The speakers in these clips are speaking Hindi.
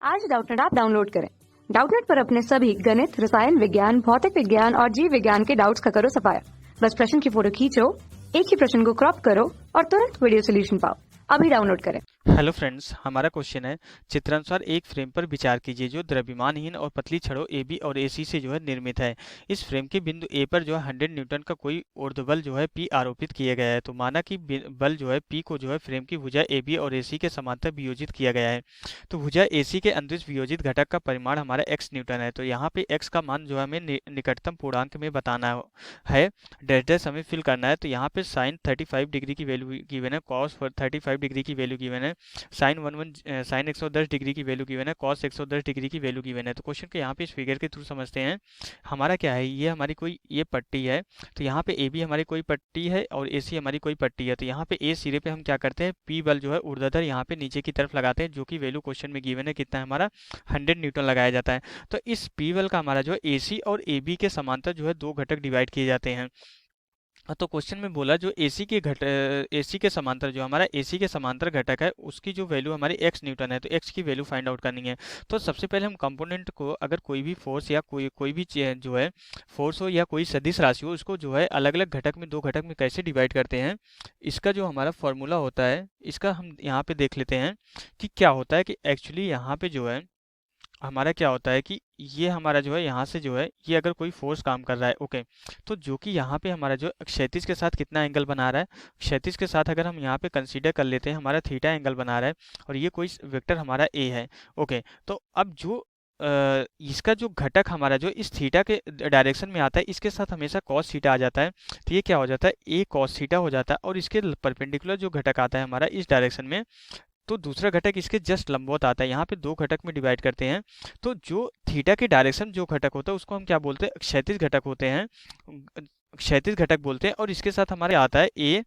आज डाउटनेट ऐप डाउनलोड करें। डाउटनेट पर अपने सभी गणित, रसायन विज्ञान, भौतिक विज्ञान और जीव विज्ञान के डाउट्स का करो सफाया। बस प्रश्न की फोटो खींचो, एक ही प्रश्न को क्रॉप करो और तुरंत वीडियो सोल्यूशन पाओ। अभी डाउनलोड करें। हेलो फ्रेंड्स, हमारा क्वेश्चन है चित्रानुसार एक फ्रेम पर विचार कीजिए जो द्रव्यमानहीन और पतली छड़ों ए बी और ए सी से जो है निर्मित है। इस फ्रेम के बिंदु ए पर जो है 100 न्यूटन का कोई ऊर्ध्व बल जो है पी आरोपित किया गया है। तो माना कि बल जो है पी को जो है फ्रेम की भुजा ए बी और ए सी के समांतर वियोजित किया गया है। तो भुजा ए सी के अंतरिक्ष वियोजित घटक का परिमाण हमारा एक्स न्यूटन है। तो यहाँ पे एक्स का मान जो है हमें निकटतम पूर्णांक में बताना है। डैश डैश हमें फिल करना है। तो यहाँ पे साइन 35 डिग्री की वैल्यू गिवन है, कॉस 35 डिग्री की वैल्यू गिवन है, साइन 110 डिग्री की वैल्यू गिवन है, कॉस 110 डिग्री की वैल्यू गिवन है। तो क्वेश्चन को यहाँ पे इस फिगर के थ्रू समझते हैं। हमारा क्या है, ये हमारी कोई ये पट्टी है। तो यहाँ पे ए बी हमारी कोई पट्टी है और ए सी हमारी कोई पट्टी है। तो यहाँ पे ए सिरे पे हम क्या करते हैं, पी बल जो है ऊर्ध्वाधर यहाँ पे नीचे की तरफ लगाते हैं, जो कि वैल्यू क्वेश्चन में गिवन है कितना है हमारा 100 न्यूटन लगाया जाता है। तो इस पी बल का हमारा जो है ए सी और ए बी के समांतर जो है दो घटक डिवाइड किए जाते हैं। तो क्वेश्चन में बोला जो एसी के समांतर जो हमारा एसी के समांतर घटक है उसकी जो वैल्यू हमारी एक्स न्यूटन है। तो एक्स की वैल्यू फाइंड आउट करनी है। तो सबसे पहले हम कंपोनेंट को, अगर कोई भी फोर्स या कोई भी जो है फोर्स हो या कोई सदिश राशि हो, उसको जो है अलग अलग घटक में, दो घटक में कैसे डिवाइड करते हैं, इसका जो हमारा फॉर्मूला होता है इसका हम यहाँ पे देख लेते हैं कि क्या होता है। कि एक्चुअली यहाँ पे जो है हमारा क्या होता है कि ये हमारा जो है यहाँ से जो है ये अगर कोई फोर्स काम कर रहा है, ओके, तो जो कि यहाँ पे हमारा जो क्षैतिज के साथ कितना एंगल बना रहा है, क्षैतिज के साथ अगर हम यहाँ पे कंसीडर कर लेते हैं हमारा थीटा एंगल बना रहा है और ये कोई वेक्टर हमारा ए है, ओके। तो अब जो इसका जो घटक हमारा जो इस थीटा के डायरेक्शन में आता है इसके साथ हमेशा कॉस थीटा आ जाता है। तो ये क्या हो जाता है, ए कॉस थीटा हो जाता है और इसके परपेंडिकुलर जो घटक आता है हमारा इस डायरेक्शन में, तो दूसरा घटक इसके जस्ट लंबवत आता है। यहाँ पे दो घटक में डिवाइड करते हैं। तो जो थीटा के डायरेक्शन जो घटक होता है उसको हम क्या बोलते हैं, क्षैतिज घटक होते हैं, क्षैतिज घटक बोलते हैं। और इसके साथ हमारे आता है ए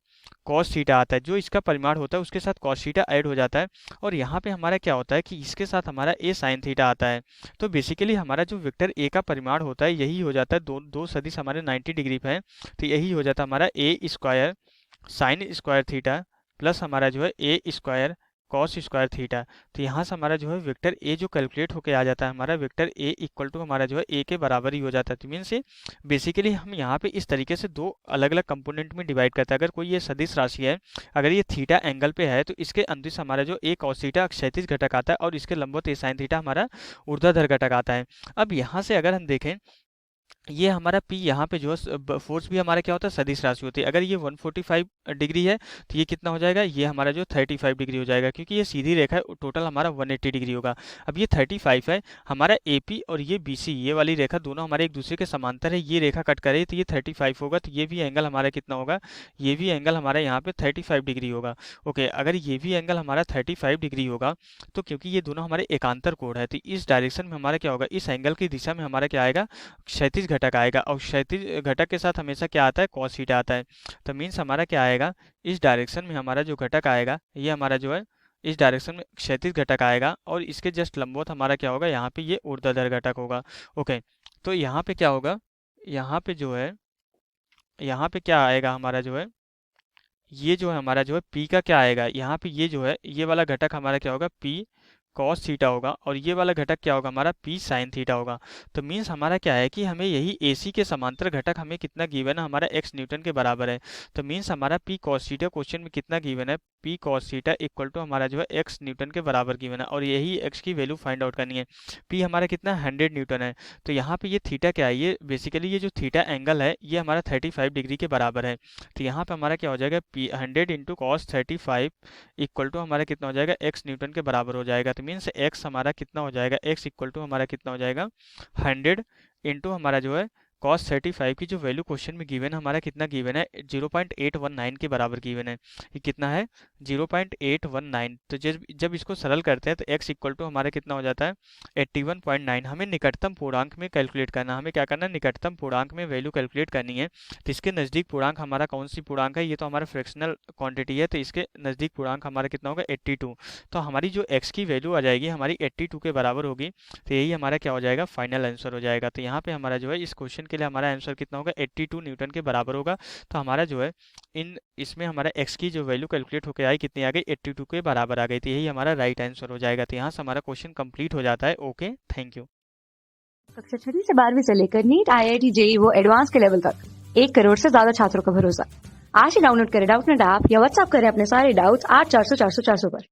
कॉस थीटा आता है, जो इसका परिमाण होता है उसके साथ कॉस थीटा ऐड हो जाता है। और यहाँ पे हमारा क्या होता है कि इसके साथ हमारा ए साइन थीटा आता है। तो बेसिकली हमारा जो वेक्टर ए का परिमाण होता है यही हो जाता है, दो दो सदिश हमारे 90 डिग्री पे है। तो यही हो जाता है हमारा A square sine square theta plus हमारा जो है A square cos square theta. तो यहाँ से हमारा जो है वेक्टर ए जो कैलकुलेट होके आ जाता है, हमारा वेक्टर ए इक्वल टू हमारा जो है ए के बराबर ही हो जाता है। तो मीन से बेसिकली हम यहाँ पे इस तरीके से दो अलग अलग कंपोनेंट में डिवाइड करते हैं। अगर कोई ये सदिश राशि है, अगर ये थीटा एंगल पे है, तो इसके अंतरिक्ष हमारा जो ए कॉस थीटा क्षैतिज घटक आता है और इसके लंबवत ए साइन थीटा हमारा ऊर्ध्वाधर घटक आता है। अब यहाँ से अगर हम देखें, ये हमारा P यहाँ पे जो है फोर्स भी हमारा क्या होता है, सदिश राशि होती है। अगर ये 145 डिग्री है तो ये कितना हो जाएगा, ये हमारा जो 35 डिग्री हो जाएगा, क्योंकि ये सीधी रेखा है, टोटल हमारा 180 डिग्री होगा। अब ये 35 है हमारा AP और ये BC, ये वाली रेखा दोनों हमारे एक दूसरे के समांतर है। ये रेखा कट करे तो ये 35 होगा, तो ये भी एंगल हमारा कितना होगा, ये भी एंगल हमारा यहाँ पे 35 डिग्री होगा, ओके। अगर ये भी एंगल हमारा 35 डिग्री होगा तो क्योंकि ये दोनों हमारे एकांतर कोण है, तो इस डायरेक्शन में हमारा क्या होगा, इस एंगल की दिशा में हमारा क्या आएगा, क्षैतिज घटक आएगा। और क्षैतिज घटक के साथ हमेशा क्या आता है, कॉस थीटा आता है। तो मीन्स हमारा क्या आएगा, इस डायरेक्शन में हमारा जो घटक आएगा ये हमारा जो है इस डायरेक्शन में क्षैतिज घटक आएगा और इसके जस्ट लंबवत हमारा क्या होगा, यहाँ पे ये ऊर्ध्वाधर घटक होगा, ओके। तो यहाँ पे क्या होगा, यहाँ पे जो है यहाँ पे क्या आएगा हमारा जो है, ये जो है हमारा जो है पी का क्या आएगा, यहाँ पे ये जो है ये वाला घटक हमारा क्या होगा, पी कॉस थीटा होगा और ये वाला घटक क्या होगा हमारा पी साइन थीटा होगा। तो मीन्स हमारा क्या है कि हमें यही एसी के समांतर घटक हमें कितना गिवन है, हमारा एक्स न्यूटन के बराबर है। तो मीन्स हमारा पी कॉस थीटा क्वेश्चन में कितना गिवन है, P cos theta equal to हमारा जो है एक्स न्यूटन के बराबर गिवन है और यही एक्स की वैल्यू फाइंड आउट करनी है। पी हमारा कितना 100 न्यूटन है। तो यहाँ पे ये थीटा क्या है, ये बेसिकली ये जो थीटा एंगल है ये हमारा 35 डिग्री के बराबर है। तो यहाँ पे हमारा क्या हो जाएगा, P 100 into cos 35 equal to हमारा कितना हो जाएगा, एक्स न्यूटन के बराबर हो जाएगा। तो मीन्स एक्स हमारा कितना हो जाएगा, एक्स इक्वल टू हमारा कितना हो जाएगा 100 इंटू हमारा जो है cos 35 की जो वैल्यू क्वेश्चन में गिवन है, हमारा कितना गिवन है 0.819 के बराबर गिवन है। ये कितना है 0.819। तो जब इसको सरल करते हैं तो x इक्वल टू हमारा कितना हो जाता है 81.9। हमें निकटतम पूर्णांक में कैलकुलेट करना, हमें क्या करना है, निकटतम पूर्णांक में वैल्यू कैलकुलेट करनी है। तो इसके नज़दीक पूर्णांक हमारा कौन सी पूर्णांक है, ये तो हमारा फ्रैक्शनल क्वांटिटी है, तो इसके नज़दीक पूर्णांक हमारा कितना होगा 82। तो हमारी जो x की वैल्यू आ जाएगी हमारी 82 के बराबर होगी। तो यही हमारा क्या हो जाएगा, फाइनल आंसर हो जाएगा। तो यहाँ पे हमारा जो है इस क्वेश्चन के लिए हमारा आंसर कितना होगा, 82 न्यूटन के बराबर होगा। तो हमारा जो है इसमें हमारा x की जो वैल्यू कैलकुलेट होकर आई कितनी आ गई, 82 के बराबर आ गई। तो यही हमारा राइट आंसर हो जाएगा। तो यहाँ से हमारा क्वेश्चन कंप्लीट हो जाता है। Okay, thank you. कक्षा 6वीं से 12वीं से लेकर नीट, IIT, JEE वो एडवांस के लेवल तक 1 करोड़ से ज्यादा छात्रों का भरोसा। आज ही डाउनलोड करें डाउटनेट ऐप या व्हाट्सएप करें अपने सारे डाउट्स 8400 400 400 पर।